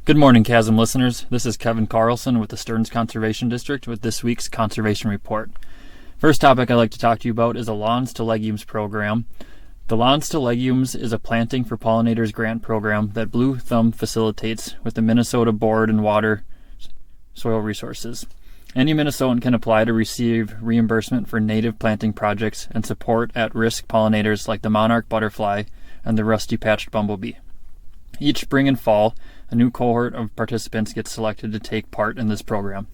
Good morning, Chasm listeners. This is Kevin Carlson with the Stearns Conservation District with this week's Conservation Report. First topic I'd like to talk to you about is a Lawns to Legumes program. The Lawns to Legumes is a Planting for Pollinators grant program that Blue Thumb facilitates with the Minnesota Board and Water Soil Resources. Any Minnesotan can apply to receive reimbursement for native planting projects and support at-risk pollinators like the monarch butterfly and the rusty-patched bumblebee. Each spring and fall, a new cohort of participants gets selected to take part in this program.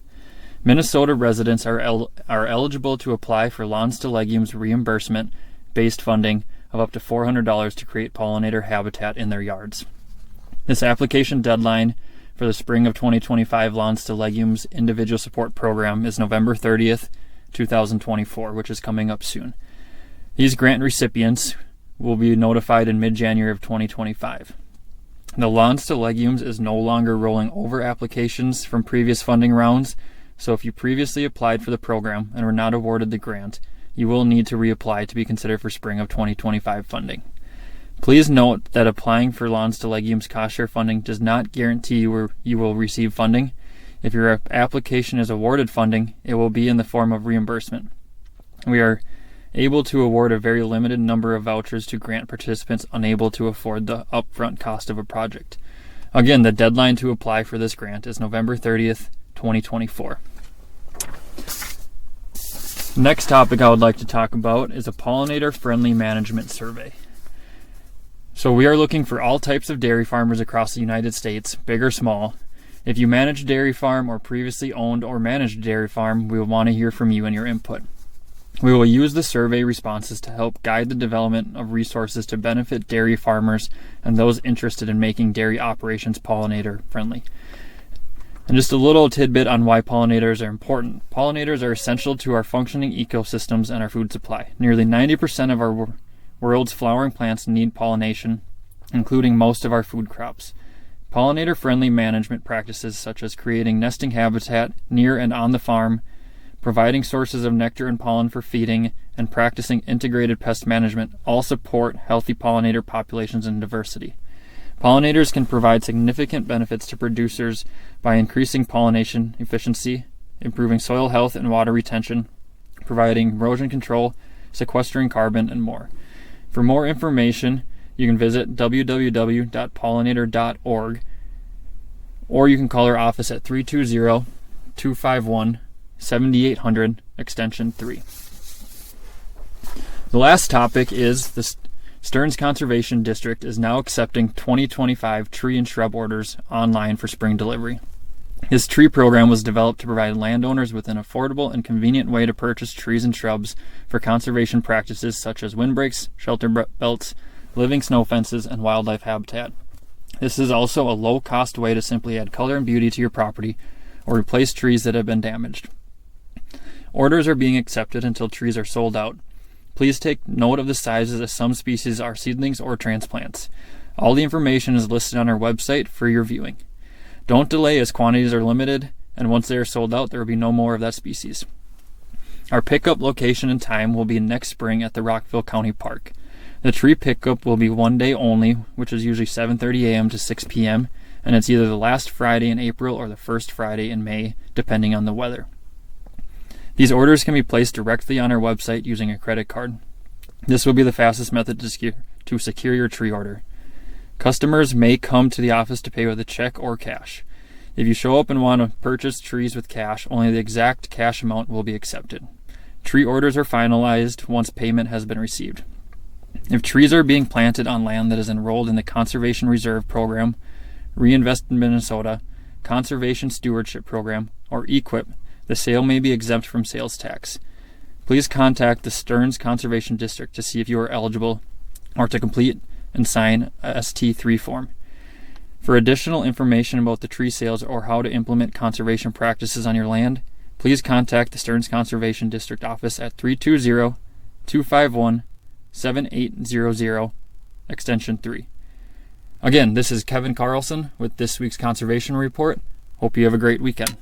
Minnesota residents are eligible to apply for Lawns to Legumes reimbursement-based funding of up to $400 to create pollinator habitat in their yards. This application deadline for the spring of 2025 Lawns to Legumes individual support program is November 30th, 2024, which is coming up soon. These grant recipients will be notified in mid-January of 2025. The Lawns to Legumes is no longer rolling over applications from previous funding rounds, so if you previously applied for the program and were not awarded the grant, you will need to reapply to be considered for spring of 2025 funding. Please note that applying for Lawns to Legumes cost share funding does not guarantee you will receive funding. If your application is awarded funding, it will be in the form of reimbursement. We are able to award a very limited number of vouchers to grant participants unable to afford the upfront cost of a project. Again, the deadline to apply for this grant is November 30th, 2024. Next topic I would like to talk about is a pollinator-friendly management survey. So we are looking for all types of dairy farmers across the United States, big or small. If you manage a dairy farm or previously owned or managed a dairy farm, we will want to hear from you and your input. We will use the survey responses to help guide the development of resources to benefit dairy farmers and those interested in making dairy operations pollinator friendly. And just a little tidbit on why pollinators are important. Pollinators are essential to our functioning ecosystems and our food supply. Nearly 90% of our world's flowering plants need pollination, including most of our food crops. Pollinator-friendly management practices such as creating nesting habitat near and on the farm, providing sources of nectar and pollen for feeding, and practicing integrated pest management all support healthy pollinator populations and diversity. Pollinators can provide significant benefits to producers by increasing pollination efficiency, improving soil health and water retention, providing erosion control, sequestering carbon, and more. For more information, you can visit www.pollinator.org, or you can call our office at 320-251-7800, extension 3. The last topic is the Stearns Conservation District is now accepting 2025 tree and shrub orders online for spring delivery. This tree program was developed to provide landowners with an affordable and convenient way to purchase trees and shrubs for conservation practices such as windbreaks, shelter belts, living snow fences, and wildlife habitat. This is also a low-cost way to simply add color and beauty to your property or replace trees that have been damaged. Orders are being accepted until trees are sold out. Please take note of the sizes, as some species are seedlings or transplants. All the information is listed on our website for your viewing. Don't delay, as quantities are limited, and once they are sold out, there will be no more of that species. Our pickup location and time will be next spring at the Rockville County Park. The tree pickup will be one day only, which is usually 7:30 a.m. to 6 p.m., and it's either the last Friday in April or the first Friday in May, depending on the weather. These orders can be placed directly on our website using a credit card. This will be the fastest method to secure your tree order. Customers may come to the office to pay with a check or cash. If you show up and want to purchase trees with cash, only the exact cash amount will be accepted. Tree orders are finalized once payment has been received. If trees are being planted on land that is enrolled in the Conservation Reserve Program, Reinvest in Minnesota, Conservation Stewardship Program, or EQIP, the sale may be exempt from sales tax. Please contact the Stearns Conservation District to see if you are eligible or to complete and sign a ST3 form. For additional information about the tree sales or how to implement conservation practices on your land, please contact the Stearns Conservation District office at 320-251-7800, extension 3. Again, this is Kevin Carlson with this week's Conservation Report. Hope you have a great weekend.